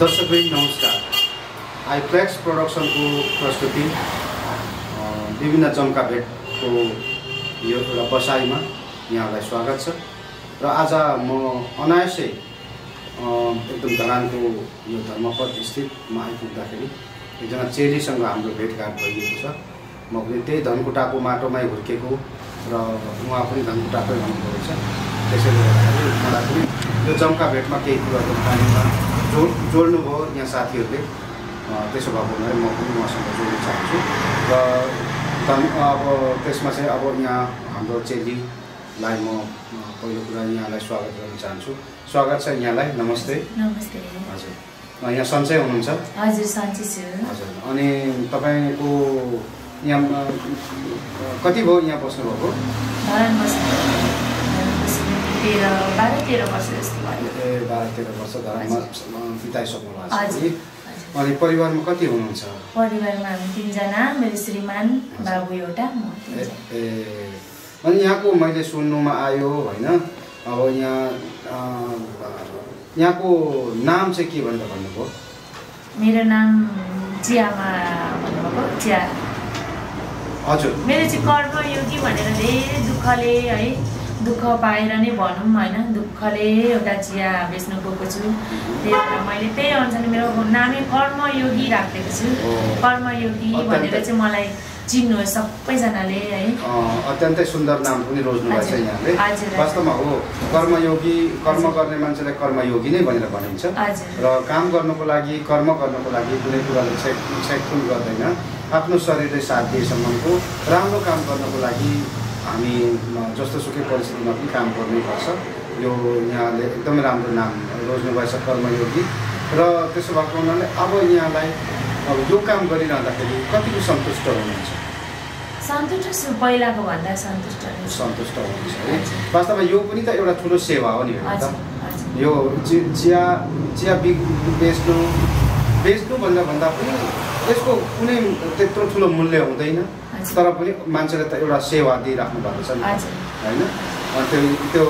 दर्शकवृन्द नमस्कार। आइप्लेक्स प्रोडक्सनको प्रस्तुति विभिन्न जम्का भेटको यो एउटा बसाइमा यहाँलाई स्वागत छ। र आज म अनायासै एकदम धरानको यो धर्मपथ स्थित आइपुग्दाखेरि एकजना चेलीसँग हाम्रो भेटघाट भइएको छ। म पनि त्यही धनकुटाको माटोमै हुर्केको र उहाँ पनि धनकुटाकै हुनुहुँदो रहेछ। त्यसैले गर्दाखेरि मलाई पनि यो जम्का भेटमा केही कुराहरू पानीमा जोड्नु भयो यहाँ साथीहरूले। त्यसो भएको हुनाले म पनि उहाँसँग जोड्न चाहन्छु। र अब त्यसमा चाहिँ अब यहाँ हाम्रो चेलीलाई म पहिलो कुरा यहाँलाई स्वागत गर्न चाहन्छु। स्वागत छ यहाँलाई। नमस्ते। नमस्ते। हजुर, यहाँ सन्चै हुनुहुन्छ? हजुर, सन्चै छु। हजुर, अनि तपाईँको यहाँ कति भयो यहाँ बस्नुभएको? 12-13 वर्ष जस्तो भयो। 12-13 वर्ष धरानमा बिताइसक्नु भएको छ। अनि परिवारमा कति हुनुहुन्छ? परिवारमा हामी 3 जना, मेरो श्रीमान, बाबु एउटा, म। अनि यहाँको मैले सुन्नुमा आयो होइन, अब यहाँको नाम चाहिँ के भनेर भन्नुभयो? मेरो नाम चियामा भन्नुभएको। चिया। हजुर, मेरो चाहिँ कर्मयोगी भनेर धेरै दुःखले है, दुःख पाएर नै भनौँ होइन, दुःखले एउटा चिया बेच्नु गएको छु। त्यही भएर मैले त्यही अनुसार मेरो नामै कर्मयोगी राखेको छु। कर्मयोगी भनेर चाहिँ मलाई चिन्नुहोस् सबैजनाले है। अत्यन्तै सुन्दर नाम पनि रोज्नु भएछ यहाँले। वास्तवमा हो, कर्मयोगी, कर्म गर्ने मान्छेलाई कर्मयोगी नै भनेर भनिन्छ। र काम गर्नको लागि, कर्म गर्नको लागि कुनै कुराले छेकछुन गर्दैन। आफ्नो शरीरले साथ दिएसम्मको राम्रो काम गर्नको लागि हामी जस्तो सुकै परिस्थितिमा पनि काम गर्नुपर्छ। यो यहाँले एकदमै राम्रो नाम रोज्नु भएछ, कर्मयोगी। र त्यसो भएको हुनाले अब यहाँलाई अब यो काम गरिरहँदाखेरि कतिको सन्तुष्ट हुनुहुन्छ? सन्तुष्ट छु, पहिलाको भन्दा सन्तुष्ट हुनुहुन्छ है। वास्तवमा यो पनि त एउटा ठुलो सेवा हो नि होइन त। यो चिया बेच्नु भन्दा पनि यसको कुनै त्यत्रो ठुलो मूल्य हुँदैन, तर पनि मान्छेले त एउटा सेवा दिइराख्नु भएको छ नि होइन। त्यो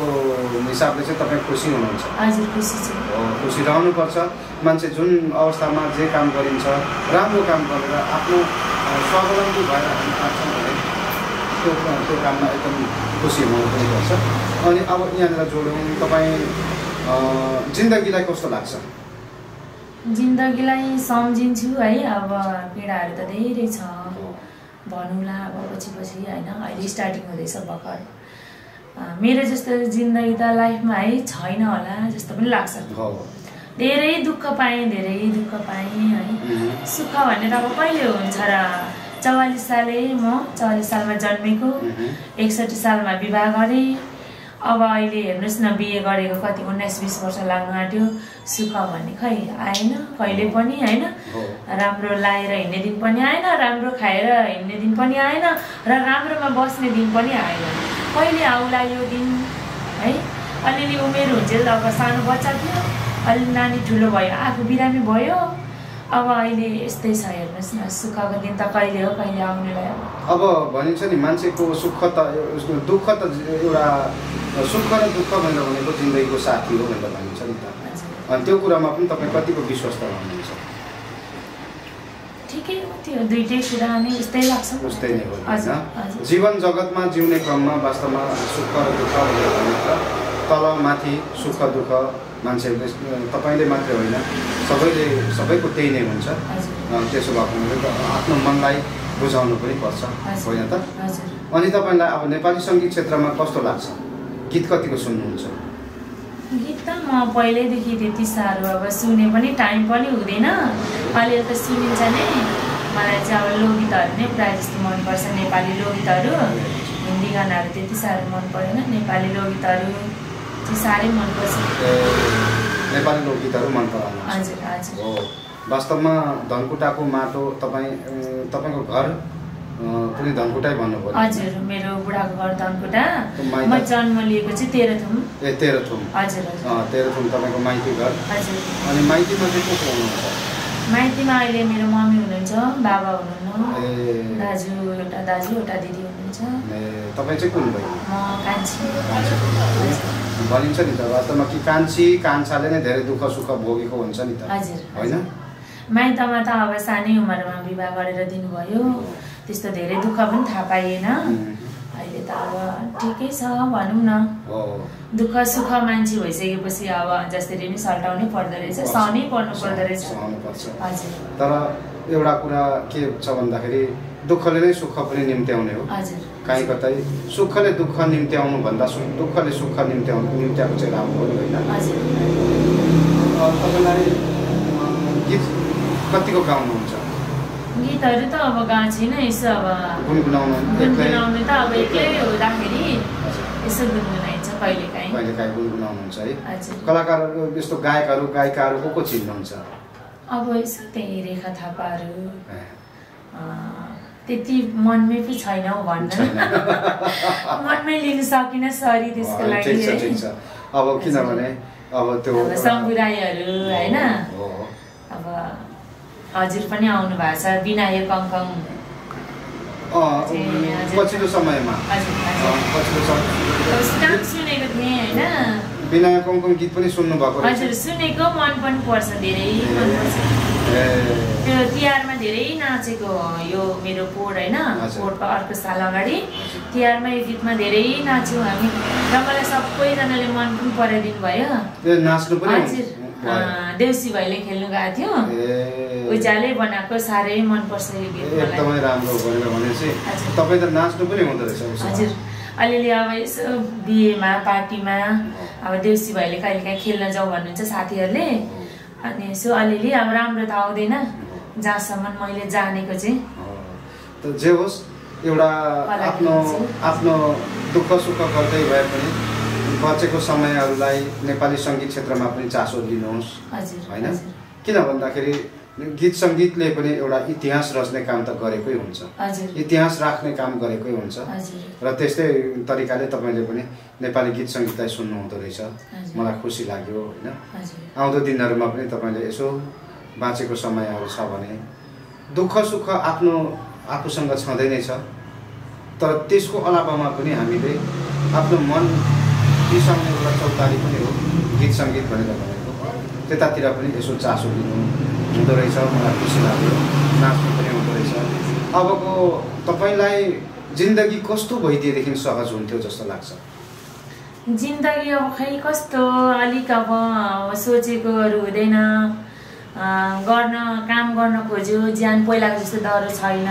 हिसाबले चाहिँ तपाईँ खुसी हुनुहुन्छ? हजुर, खुसी छु। खुसी रहनुपर्छ। मान्छे जुन अवस्थामा जे काम गरिन्छ, राम्रो काम गरेर आफ्नो स्वावलम्बी भएर हामी आउँछौँ भने त्यो काममा एकदम खुसी हुनु पनि पर्छ। अनि अब यहाँनिर जोडौँ, तपाईँ जिन्दगीलाई कस्तो लाग्छ? जिन्दगीलाई सम्झिन्छु है। अब पीडाहरू त धेरै छ भनौँला, अब पछि होइन। अहिले स्टार्टिङ हुँदैछ भर्खर। मेरो जस्तो जिन्दगी त लाइफमा है छैन होला जस्तो पनि लाग्छ। धेरै दुःख पाएँ है। सुख भन्ने त अब कहिले हुन्छ र? 44 साले म 44 सालमा जन्मेको, 61 सालमा विवाह गरेँ। अब अहिले हेर्नुहोस् न, बिहे गरेको कति 19-20 वर्ष लाग्नु आँट्यो। सुख भन्ने खै आएन कहिले पनि होइन। राम्रो लाएर हिँड्ने दिन पनि आएन, राम्रो खाएर हिँड्ने दिन पनि आएन, र राम्रोमा बस्ने दिन पनि आएन। कहिले आउला यो दिन है? अलिअलि उमेर हुन्छ, अब सानो बच्चा थियो, अलि नानी ठुलो भयो, आफू बिरामी भयो। अब अहिले यस्तै छ, हेर्नुहोस् न, सुखको दिन त कहिले हो, कहिले आउनेलाई। अब भनिन्छ नि, मान्छेको सुख त दुःख त एउटा सुख र दुःख भनेर भनेको जिन्दगीको साथी हो भनेर भनिन्छ नि त। अनि त्यो कुरामा पनि तपाईँ कतिको विश्वस्त रहनुहुन्छ? ठिकै हो, त्यो दुइटै कुरा नै उस्तै लाग्छ। उस्तै नै हो होइन। जीवन जगतमा जिउने क्रममा वास्तवमा सुख र दुःख भनेर भनेको तल माथि सुख दुःख मान्छेहरूले, तपाईँले मात्रै होइन, सबैको त्यही नै हुन्छ। त्यसो भएको हुनाले आफ्नो मनलाई बुझाउनु पनि पर्छ होइन त। अनि तपाईँलाई अब नेपाली सङ्गीत क्षेत्रमा कस्तो लाग्छ? गीत कतिको सुन्नुहुन्छ? गीत त म पहिल्यैदेखि त्यति साह्रो अब सुने पनि टाइम पनि हुँदैन। अलिअलि त सुनिन्छ नै। मलाई चाहिँ अब लोकगीतहरू नै प्रायः जस्तो मनपर्छ, नेपाली लोकगीतहरू। हिन्दी गानाहरू त्यति साह्रो मन परेन, नेपाली लोकगीतहरू चाहिँ साह्रै मनपर्छ। नेपाली लोकगीतहरू मन पराउनु? हजुर हजुर। हो, वास्तवमा धनकुटाको माटो तपाईँको घर पनि धनकुटै भन्नुभयो? हजुर, मेरो बुढाको घर धनकुटा। म जन्म लिएको चाहिँ तेह्रथुम। तेह्रथुम। हजुर हजुर। तेह्रथुम तपाईँको माइती घर? हजुर। अनि माइतीमा चाहिँ को हुनुहुन्छ? माइतीमा अहिले मेरो मम्मी हुनुहुन्छ, बाबा हुनुहुन्न, एउटा दाजु एउटा दिदी हुनुहुन्छ। तपाईँ चाहिँ कुन भयो? म कान्छी। भनिन्छ नि त वास्तवमा कि कान्छी कान्छाले नै धेरै दुःख सुख भोगेको हुन्छ नि त होइन माइतमा त अब सानै उमेरमा विवाह गरेर दिनुभयो त्यस्तो धेरै दुःख पनि थाहा पाइएन अहिले त अब ठिकै छ भनौँ न दुःख सुख मान्छे भइसकेपछि अब जसरी नै सल्टाउनै पर्दो रहेछ सहनै पर्नु पर्दो रहेछ हजुर तर एउटा कुरा के छ भन्दाखेरि दुःखले नै सुख पनि निम्त्याउने हो काहीँ कतै सुखले दुःख निम्त्याउनु भन्दा दुःखले सुख निम्त्याएको चाहिँ राम्रो हो होइन तपाईँलाई गीत कतिको गाउनुहुन्छ गीतहरू त अब गाएको छैन यसो अब गुनगुनाउनु त अब एक्लै हुँदाखेरि यसो गुनगुनाइन्छ कहिलेकाहीँ गुनगुनाउनुहुन्छ है कलाकारहरू यस्तो गायकहरू गायिकाहरू को चिन्नुहुन्छ अब यसो त्यही रेखा थापाहरू त्यति मनमै पनि छैन हौ भन्न मनमै लिन सकिनँ सरी त्यसको लागि अब किनभने अब त्यो शम्भु राईहरू होइन अब हजुर पनि आउनु भएको छ विनायक कङकङ पछिल्लो समयमा सुनेको थिएँ होइन विनायक कङकङ गीत पनि सुन्नु भएको हजुर सुनेको मन पनि पर्छ धेरै मन पर्छ त्यो तिहारमा धेरै नाचेको यो मेरो पोहोर होइन पोहोरको अर्को साल अगाडि तिहारमा यो गीतमा धेरै नाच्यौँ हामी र मलाई सबैजनाले मन पनि पराइदिनु भयो हजुर देउसी भाइले खेल्नु गएको थियो उज्याले बनाएको साह्रै मनपर्छ यो गीत एकदमै राम्रो गरेर भनेपछि तपाईँ त नाच्नु पनि हुँदो रहेछ हजुर अलिअलि अब यसो बिहेमा पार्टीमा अब देउसी भाइले कहिलेकाहीँ खेल्न जाउँ भन्नुहुन्छ साथीहरूले अनि यसो अलिअलि अब राम्रो त आउँदैन जहाँसम्म मैले जानेको चाहिँ जे होस् एउटा आफ्नो दुःख सुख गर्दै भए पनि बचेको समयहरूलाई नेपाली सङ्गीत क्षेत्रमा पनि चासो लिनुहोस् होइन किन भन्दाखेरि गीत सङ्गीतले पनि एउटा इतिहास रच्ने काम त गरेकै हुन्छ इतिहास राख्ने काम गरेकै हुन्छ र त्यस्तै तरिकाले तपाईँले पनि नेपाली गीत सङ्गीतलाई सुन्नु हुँदो रहेछ मलाई खुसी लाग्यो होइन आउँदो दिनहरूमा पनि तपाईँले यसो बाँचेको समयहरू छ भने दुःख सुख आफूसँग छँदै नै छ तर त्यसको अलावामा पनि हामीले आफ्नो मन बिसाउने एउटा चौतारी पनि हो गीत सङ्गीत भनेर भनेको त्यतातिर पनि यसो चासो लिनु हुँदो रहेछ मलाई खुसी लाग्यो नाच्नु पनि हुँदो रहेछ अबको तपाईँलाई जिन्दगी कस्तो भइदिएदेखि सहज हुन्थ्यो जस्तो लाग्छ जिन्दगी अब खै कस्तो अलिक अब सोचेकोहरू हुँदैन काम गर्न खोज्यो ज्यान पहिलाको जस्तो डर छैन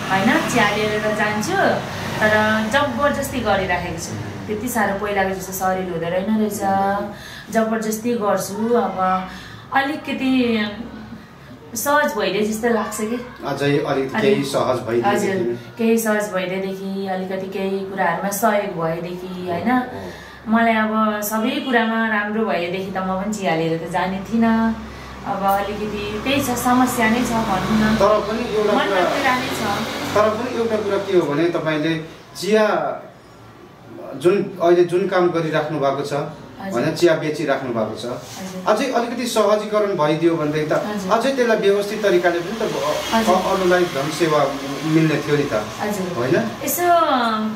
होइन चिया लिएर त जान्छु तर जबरजस्ती गरिराखेको छु त्यति साह्रो पहिलाको जस्तो शरीर हुँदो रहेछ जबरजस्ती गर्छु अब अलिकति सहज भइदिए जस्तो लाग्छ कि केही सहज भइदिएदेखि अलिकति केही कुराहरूमा सहयोग भएदेखि होइन मलाई अब सबै कुरामा राम्रो भएदेखि त म पनि चिया लिएर त जाने थिइनँ अब अलिकति त्यही छ समस्या नै छ भनौँ न तर पनि एउटा कुरा के हो भने तपाईँले चिया अहिले जुन काम गरिराख्नु भएको छ होइन चिया बेचिराख्नु भएको छ अझै अलिकति सहजीकरण भइदियो भनेदेखि त अझै त्यसलाई व्यवस्थित तरिकाले पनि त अरूलाई धन सेवा मिल्ने थियो नि त होइन यसो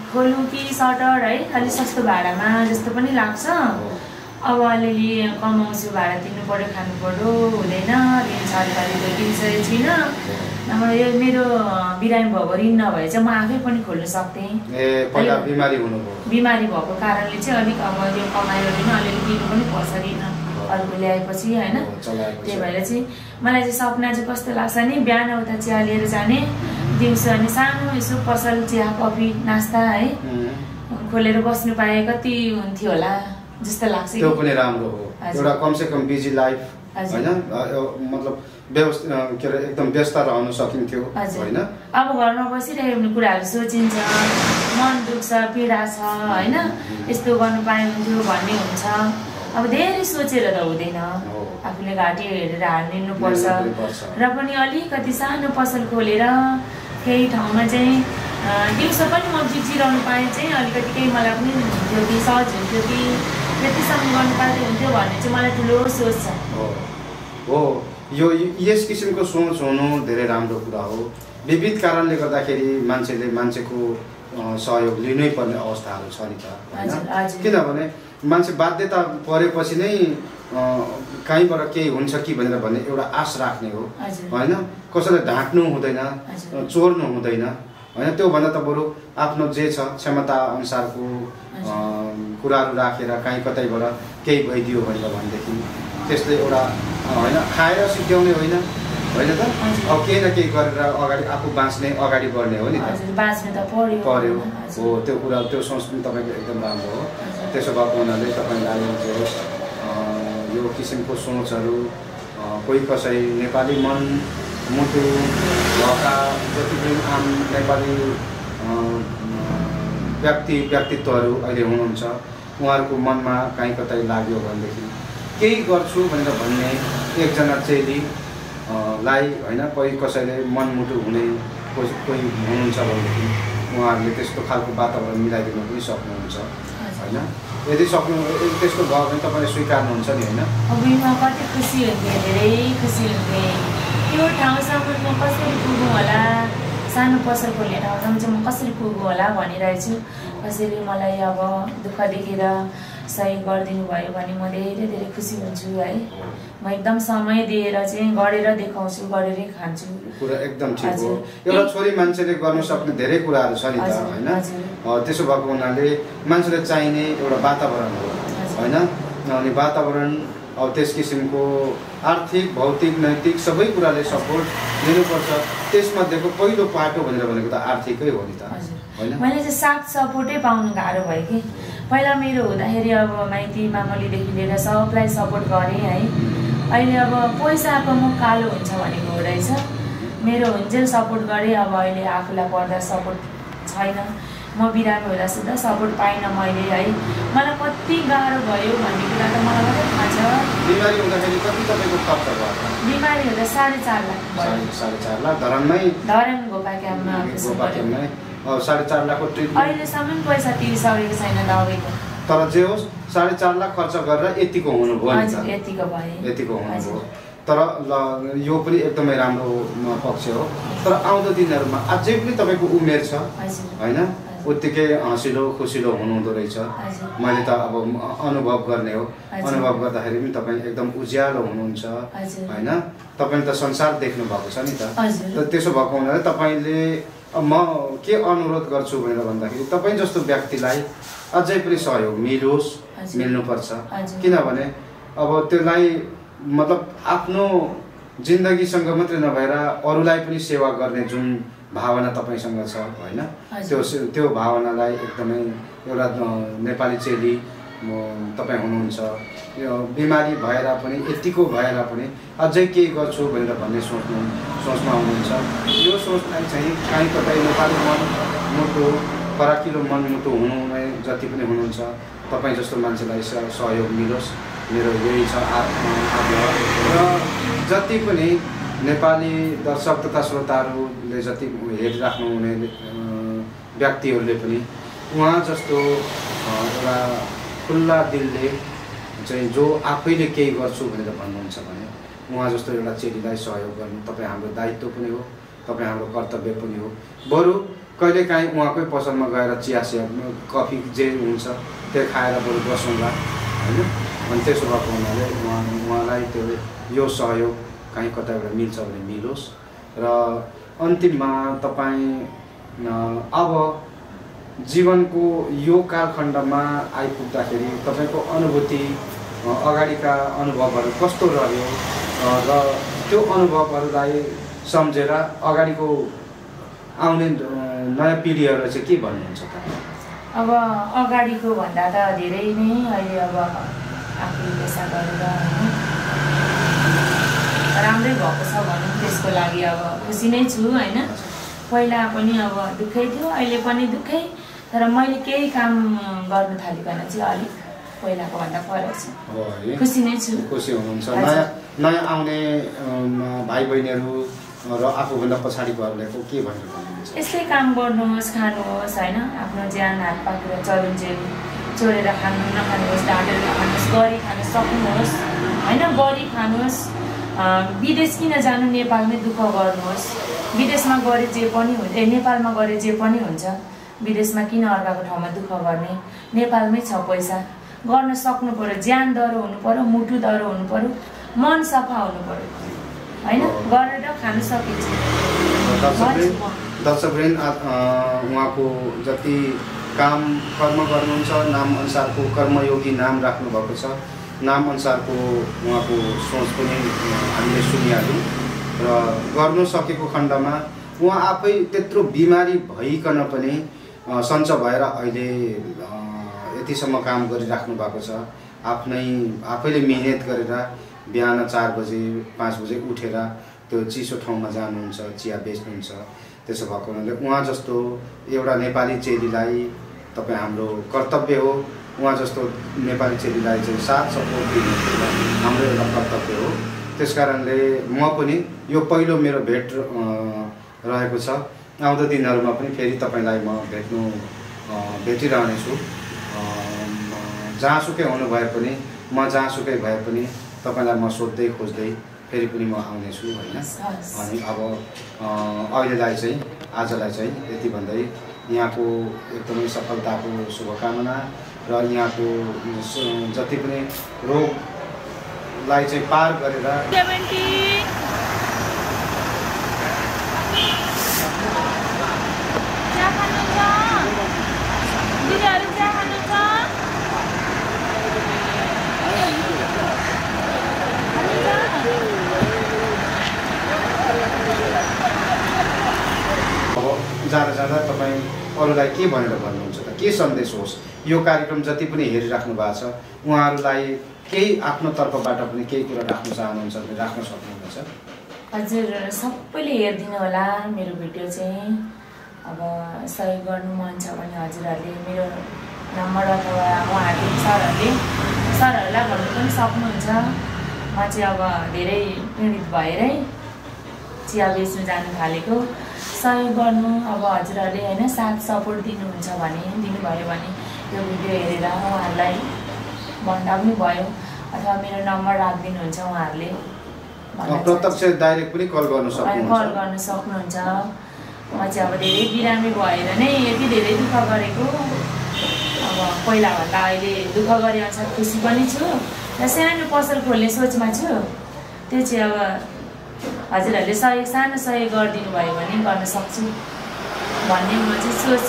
खोल्नु कि सटर है अलिक सस्तो भाडामा जस्तो पनि लाग्छ अब अलिअलि कमाउँछु भाडा तिर्नु पर्यो खानु पर्यो हुँदैन ऋण सरकारी त तिर्सकेको छुइनँ अब यो मेरो बिरामी भएको ऋण नभए चाहिँ म आफै पनि खोल्न सक्थेँ बिमारी भएको कारणले चाहिँ अलिक अब यो कमाएर पनि अलिअलि दिनु पनि पर्छ ऋण अर्को ल्याएपछि होइन त्यही भएर चाहिँ मलाई चाहिँ सपना चाहिँ कस्तो लाग्छ नि बिहान उता चिया लिएर जाने दिउँसो अनि सानो यसो पसल चिया कफी नास्ता है खोलेर बस्नु पाए कति हुन्थ्यो होला जस्तो लाग्छ त्यो पनि राम्रो हो एउटा कमसे कम बिजी लाइफ होइन मतलब व्यवस्था के अरे एकदम व्यस्त रहन सकिन्थ्यो होइन अब घरमा बसिरहेको कुराहरू सोचिन्छ मन दुख्छ पीडा छ होइन यस्तो गर्नु पाए हुन्थ्यो भन्ने हुन्छ अब धेरै सोचेर त हुँदैन आफूले घाँटी हेरेर हाल्नुपर्छ र पनि अलिकति सानो पसल खोलेर केही ठाउँमा चाहिँ दिउँसो पनि म बिजिरहनु पाएँ चाहिँ अलिकति केही मलाई पनि हुन्थ्यो कि सहज हुन्थ्यो कि त्यतिसम्म गर्नु पाए हुन्थ्यो भन्ने चाहिँ मलाई ठुलो सोच छ हो यो यस किसिमको सोच हुनु धेरै राम्रो कुरा हो विविध कारणले गर्दाखेरि मान्छेको सहयोग लिनै पर्ने अवस्थाहरू छ नि त होइन किनभने मान्छे बाध्यता परेपछि नै कहीँबाट केही हुन्छ कि भनेर भन्ने एउटा आश राख्ने हो होइन। कसैलाई ढाँट्नु हुँदैन, चोर्नु हुँदैन होइन। त्योभन्दा त बरु आफ्नो जे छ क्षमता अनुसारको कुराहरू राखेर कहीँ कतैबाट केही भइदियो भनेदेखि त्यसले एउटा होइन खाएर सिद्ध्याउने होइन त। अब केही न केही गरेर अगाडि आफू बाँच्ने, अगाडि बढ्ने हो नि त, बाँच्ने त पर्यो हो। त्यो कुरा, त्यो सोच पनि तपाईँको एकदम राम्रो हो। त्यसो भएको हुनाले तपाईँलाई यो किसिमको सोचहरू कोही कसै नेपाली मन मुटु भएका जति पनि आम नेपाली व्यक्तित्वहरू अहिले हुनुहुन्छ उहाँहरूको मनमा कहीँ कतै लाग्यो भनेदेखि केही गर्छु भनेर भन्ने एकजना चेली लाई होइन कोही कसैले मनमुटु हुने कोही हुनुहुन्छ भनेदेखि उहाँहरूले त्यस्तो खालको वातावरण मिलाइदिनु पनि सक्नुहुन्छ होइन। यदि त्यस्तो भयो भने तपाईँले स्वीकार्नुहुन्छ नि होइन। अब म कति खुसी हुन्थेँ, धेरै खुसी हुन्थेँ। त्यो ठाउँसम्म म कसरी पुगौँ होला, सानो पसल खोल्ने ठाउँसम्म चाहिँ म कसरी पुगौँ होला भनिरहेछु। कसैले मलाई अब दुःख देखेर सहयोग गरिदिनु भयो भने म धेरै धेरै खुसी हुन्छु है। म एकदम समय दिएर चाहिँ गरेर देखाउँछु, गरेरै खान्छु। कुरा एकदम ठिक हो। एउटा छोरी मान्छेले गर्न सक्ने धेरै कुराहरू छ नि त होइन। त्यसो भएको हुनाले मान्छेलाई चाहिने एउटा वातावरण हो होइन। अनि वातावरण अब त्यस किसिमको आर्थिक, भौतिक, नैतिक सबै कुराले सपोर्ट दिनुपर्छ। त्यसमध्येको पहिलो पाटो भनेको त आर्थिकै हो नि त होइन। मैले चाहिँ साथ सपोर्टै पाउनु गाह्रो भयो कि। पहिला मेरो हुँदाखेरि अब माइती मामलीदेखि लिएर सबलाई सपोर्ट गरेँ है। अहिले अब पैसाको मुख कालो हुन्छ भनेको हो रहेछ। मेरो हुन्जेल सपोर्ट गरेँ, अब अहिले आफूलाई पर्दा सपोर्ट छैन। म बिरामी हुँदा सुधा सपोर्ट पाइनँ मैले है। मलाई कति गाह्रो भयो भन्ने कुरा त मलाई मात्रै थाहा छ। बिमारी हुँदाखेरि कति तपाईँको खर्च भयो? बिमारी हुँदा 4.5 लाख भयो। 4.5 लाख धरानमै? धरान गोपाक्याममा। 4.5 लाखको ट्रिटमेन्ट अहिलेसम्म पैसा तिरिसकेको छैन दबाईको। तर जे होस् 4.5 लाख खर्च गरेर यतिको हुनुभयो नि त। यतिको हुनुभयो। तर यो पनि एकदमै राम्रो पक्ष हो। तर आउँदो दिनहरूमा अझै पनि तपाईँको उमेर छ होइन। उत्तिकै हँसिलो खुसिलो हुनुहुँदो रहेछ। मैले त अब अनुभव गर्ने हो। अनुभव गर्दाखेरि पनि तपाईँ एकदम उज्यालो हुनुहुन्छ होइन। तपाईँले त संसार देख्नु भएको छ नि त। त्यसो भएको हुनाले तपाईँले म के अनुरोध गर्छु भनेर भन्दाखेरि तपाईँ जस्तो व्यक्तिलाई अझै पनि सहयोग मिल्नुपर्छ। किनभने अब त्यसलाई मतलब आफ्नो जिन्दगीसँग मात्रै नभएर अरूलाई पनि सेवा गर्ने जुन भावना तपाईँसँग छ होइन। त्यो भावनालाई एकदमै एउटा नेपाली चेली तपाईँ हुनुहुन्छ। यो बिमारी भएर पनि यतिको भएर पनि अझै केही गर्छु भनेर भन्ने सोचमा हुनुहुन्छ। यो सोचलाई चाहिँ कहीँ कतै नेपाली मन मुटु फराकिलो मन मुटु हुनुहुने जति पनि हुनुहुन्छ तपाईँ जस्तो मान्छेलाई सहयोग मिलोस्, मेरो यही छ आग्रह। र जति पनि नेपाली दर्शक तथा श्रोताहरूले जति हेरिराख्नु हुने व्यक्तिहरूले पनि उहाँ जस्तो एउटा खुल्ला दिलले चाहिँ जो आफैले केही गर्छु भनेर भन्नुहुन्छ भने उहाँ जस्तो एउटा चेलीलाई सहयोग गर्नु तपाईँ हाम्रो दायित्व पनि हो, तपाईँ हाम्रो कर्तव्य पनि हो। बरु कहिलेकाहीँ उहाँकै पसलमा गएर चिया कफी जे हुन्छ त्यो खाएर बरु बसौँला होइन। अनि त्यसो भएको हुनाले उहाँलाई त्यो यो सहयोग कहीँ कतैबाट मिल्छ भने मिलोस्। र अन्तिममा तपाईँ अब जीवनको यो कालखण्डमा आइपुग्दाखेरि तपाईँको अनुभूति, अगाडिका अनुभवहरू कस्तो रह्यो र त्यो अनुभवहरूलाई सम्झेर अगाडिको आउने नयाँ पिँढीहरूलाई चाहिँ के भन्नुहुन्छ त? अब अगाडिको भन्दा त धेरै नै अहिले अब आफूले पेसा गरेर राम्रै भएको छ भनौँ। त्यसको लागि अब खुसी नै छु होइन। पहिला पनि अब दुःखै थियो, अहिले पनि दुःखै। तर मैले केही काम गर्न थालिकन चाहिँ अलिक पहिलाको भन्दा फरक छ। खुसी नै छु। खुसी हुनुहुन्छ। नयाँ आउने भाइ बहिनीहरू र आफूभन्दा पछाडिकोहरूलाई के भनेर भन्नुहुन्छ? यस्तै काम गर्नुहोस्, खानुहोस् होइन। आफ्नो ज्यान हात पाकेर चलुन्जेल चोरेर खानु नखानुहोस्, ढाँटेर नखानुहोस्, गरी खानु सक्नुहोस् होइन। गरी खानुहोस्। विदेश किन जानु, नेपालमै दुःख गर्नुहोस्। विदेशमा गरे जे पनि हुन्छ, नेपालमा गरे जे पनि हुन्छ। विदेशमा किन अर्काको ठाउँमा दुःख गर्ने? नेपालमै छ पैसा, गर्न सक्नु पर्यो, ज्यान दह्रो हुनु पर्यो, मुटु दह्रो हुनु पर्यो, मन सफा हुनु पर्यो हैन, गरेर खान सकिन्छ। दर्शकवृन्द उहाँको जति काम कर्म गर्नुहुन्छ नाम अनुसारको कर्मयोगी नाम राख्नु भएको छ, नाम अनुसारको उहाँको सोच पनि हामीले सुनिहाल्यौँ र गर्नु सकेको खण्डमा उहाँ आफै त्यत्रो बिमारी भइकन पनि सञ्च भएर अहिले यतिसम्म काम गरिराख्नु भएको छ। आफैले मिहिनेत गरेर बिहान 4 बजे 5 बजे उठेर त्यो चिसो ठाउँमा जानुहुन्छ, चिया बेच्नुहुन्छ। त्यसो भएको हुनाले उहाँ जस्तो एउटा नेपाली चेलीलाई तपाईँ हाम्रो कर्तव्य हो, उहाँ जस्तो नेपाली चेलीलाई चाहिँ साथ सपोर्ट दिनु हाम्रो एउटा कर्तव्य हो। त्यस कारणले म पनि यो पहिलो मेरो भेट रहेको छ। आउँदो दिनहरूमा पनि फेरि तपाईँलाई म भेटिरहनेछु। जहाँसुकै हुनु भए पनि म जहाँसुकै भए पनि तपाईँलाई म सोध्दै खोज्दै फेरि पनि म आउनेछु होइन। अनि अब अहिलेलाई चाहिँ आजलाई चाहिँ यति भन्दै यहाँको एकदमै सफलताको शुभकामना र यहाँको जति पनि रोगलाई चाहिँ पार गरेर जाँदा तपाईँ अरूलाई के भनेर भन्नुहुन्छ त? के सन्देश होस्? यो कार्यक्रम जति पनि हेरिराख्नु भएको छ उहाँहरूलाई केही आफ्नो तर्फबाट पनि केही कुरा राख्न चाहनुहुन्छ भने राख्न सक्नुहुन्छ? हजुर, सबैले हेरिदिनु होला मेरो भिडियो चाहिँ। अब सहयोग गर्नु मन छ भने हजुरहरूले मेरो नम्बर अथवा उहाँहरूले सरहरूलाई भन्नु पनि सक्नुहुन्छ। म चाहिँ अब धेरै पीडित भएरै चिया बेच्नु जानु थालेको। सहयोग गर्नु अब हजुरहरूले होइन, साथ सपोर्ट दिनुहुन्छ भने दिनुभयो भने यो भिडियो हेरेर उहाँहरूलाई भन्दा पनि भयो, अथवा मेरो नम्बर राखिदिनुहुन्छ उहाँहरूले, प्रत्यक्ष डाइरेक्ट पनि कल गर्न सक्नुहुन्छ। म चाहिँ अब धेरै बिरामी भएर नै यति धेरै दुःख गरेको। अब पहिलाभन्दा अहिले दुःख गरे अनुसार खुसी पनि छु र सानो पसल खोल्ने सोचमा छु। त्यो चाहिँ अब हजुरहरूले सानो सहयोग गरिदिनु भयो भने गर्न सक्छु भन्ने म चाहिँ सोच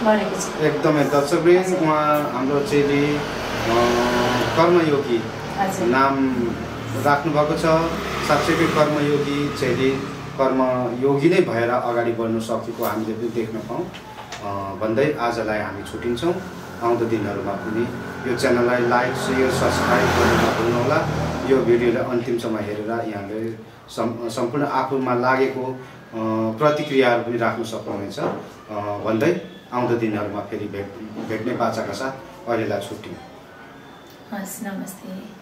गरेको छु। एकदमै दर्शकवृन्द, उहाँ हाम्रो चेली कर्मयोगी नाम राख्नुभएको छ। साँच्चैकै कर्मयोगी चेली कर्मयोगी नै भएर अगाडि बढ्न सकेको हामीले पनि देख्न पाऊँ भन्दै आजलाई हामी छुट्टिन्छौँ। आउँदो दिनहरूमा पनि यो च्यानललाई लाइक शेयर सब्सक्राइब गर्न नभुल्नुहोला। यो भिडियोलाई अन्तिमसम्म हेरेर यहाँले सम्पूर्ण आफूमा लागेको प्रतिक्रियाहरू पनि राख्न सक्नुहुनेछ भन्दै आउँदो दिनहरूमा फेरि भेट्ने बाचाका साथ अहिलेलाई छुट्टियौँ। हस्, नमस्ते।